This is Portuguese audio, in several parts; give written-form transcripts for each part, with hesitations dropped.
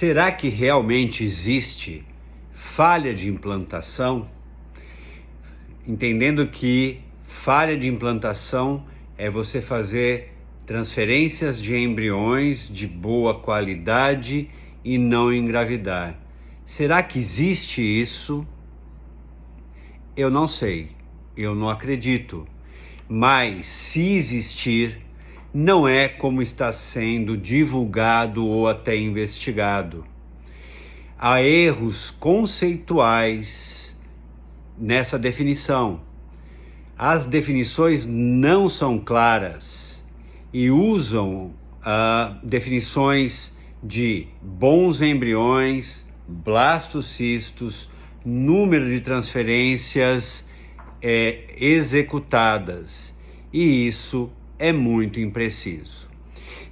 Será que realmente existe falha de implantação? Entendendo que falha de implantação é você fazer transferências de embriões de boa qualidade e não engravidar. Será que existe isso? Eu não sei, eu não acredito. Mas se existir, não é como está sendo divulgado ou até investigado. Há erros conceituais nessa definição. As definições não são claras e usam definições de bons embriões, blastocistos, número de transferências executadas, e isso é muito impreciso.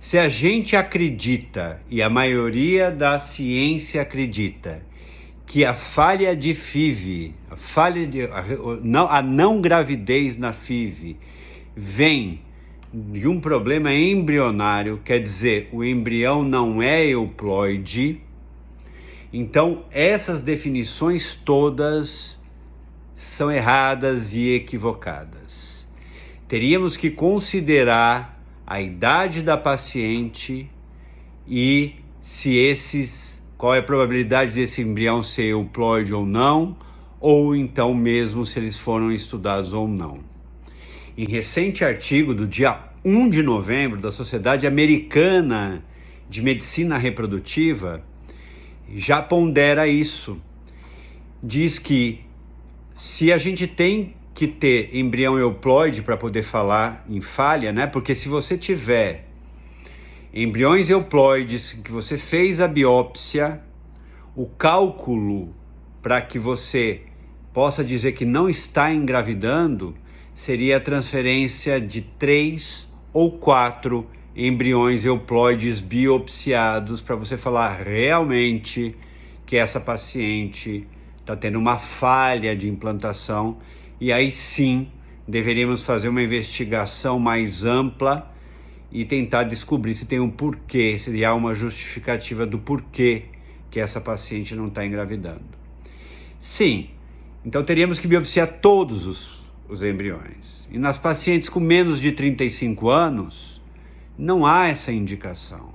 Se a gente acredita, e a maioria da ciência acredita, que a falha de FIV, a não gravidez na FIV, vem de um problema embrionário, quer dizer, o embrião não é euploide, então essas definições todas são erradas e equivocadas. Teríamos que considerar a idade da paciente e qual é a probabilidade desse embrião ser euploide ou não, ou então mesmo se eles foram estudados ou não. Em recente artigo do dia 1 de novembro da Sociedade Americana de Medicina Reprodutiva, já pondera isso. Diz que se a gente tem que ter embrião euploide para poder falar em falha, né? Porque se você tiver embriões euploides que você fez a biópsia, o cálculo para que você possa dizer que não está engravidando seria a transferência de 3 ou 4 embriões euploides biopsiados para você falar realmente que essa paciente está tendo uma falha de implantação, e aí sim deveríamos fazer uma investigação mais ampla e tentar descobrir se tem um porquê, se há uma justificativa do porquê que essa paciente não está engravidando. Sim, então teríamos que biopsiar todos os embriões. E nas pacientes com menos de 35 anos, não há essa indicação.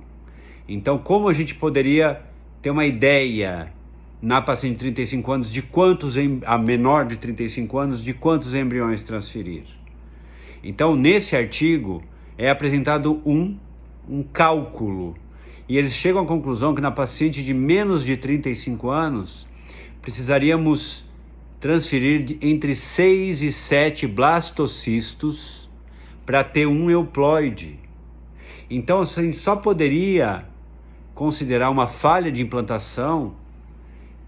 Então, como a gente poderia ter uma ideia na paciente de 35 anos de a menor de 35 anos, de quantos embriões transferir? Então, nesse artigo, é apresentado um cálculo, e eles chegam à conclusão que na paciente de menos de 35 anos, precisaríamos transferir entre 6 e 7 blastocistos para ter um euploide. Então, a gente só poderia considerar uma falha de implantação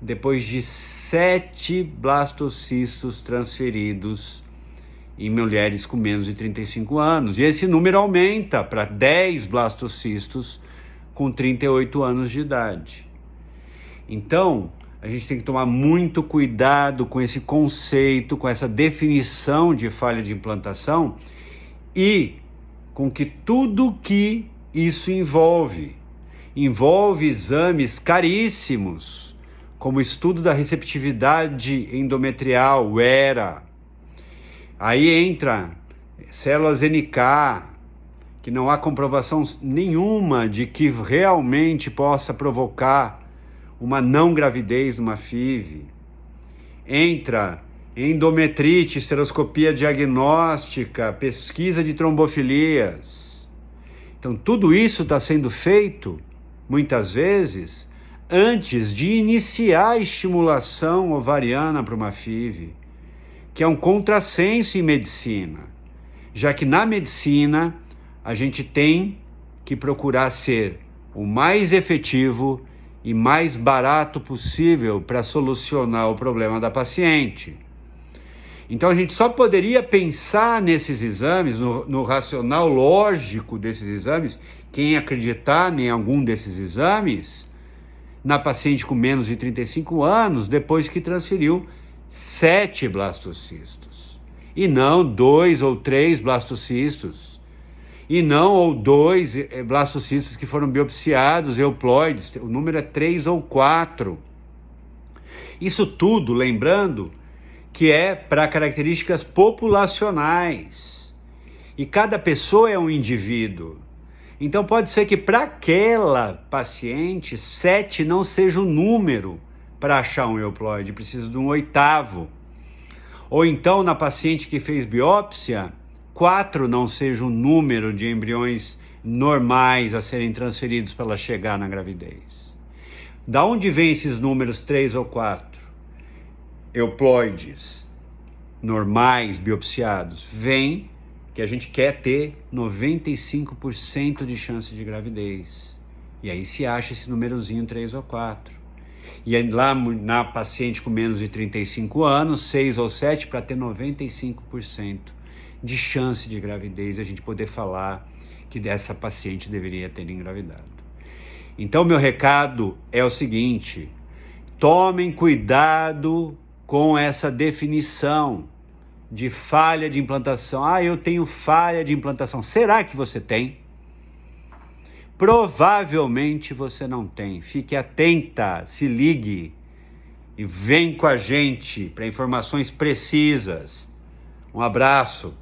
depois de 7 blastocistos transferidos em mulheres com menos de 35 anos. E esse número aumenta para 10 blastocistos com 38 anos de idade. Então, a gente tem que tomar muito cuidado com esse conceito, com essa definição de falha de implantação e com que tudo que isso envolve exames caríssimos, como o estudo da receptividade endometrial, o ERA. Aí entra células NK, que não há comprovação nenhuma de que realmente possa provocar uma não gravidez numa FIV. Entra endometrite, seroscopia diagnóstica, pesquisa de trombofilias. Então, tudo isso está sendo feito, muitas vezes, antes de iniciar a estimulação ovariana para uma FIV, que é um contrassenso em medicina, já que na medicina a gente tem que procurar ser o mais efetivo e mais barato possível para solucionar o problema da paciente. Então a gente só poderia pensar nesses exames, no racional lógico desses exames, quem acreditar em algum desses exames, na paciente com menos de 35 anos, depois que transferiu 7 blastocistos, e não 2 ou 3 blastocistos. e não ou 2 blastocistos que foram biopsiados, euploides, o número é 3 ou 4. Isso tudo, lembrando, que é para características populacionais. E cada pessoa é um indivíduo. Então pode ser que para aquela paciente, 7 não seja o número para achar um euploide, precisa de um 8º. Ou então na paciente que fez biópsia, 4 não seja o número de embriões normais a serem transferidos para ela chegar na gravidez. Da onde vem esses números 3 ou 4? Euploides normais, biopsiados, vem que a gente quer ter 95% de chance de gravidez. E aí se acha esse númerozinho 3 ou 4. E aí, lá na paciente com menos de 35 anos, 6 ou 7 para ter 95% de chance de gravidez, a gente poder falar que dessa paciente deveria ter engravidado. Então, meu recado é o seguinte: tomem cuidado com essa definição de falha de implantação. Ah, eu tenho falha de implantação. Será que você tem? Provavelmente você não tem. Fique atenta, se ligue e vem com a gente para informações precisas. Um abraço.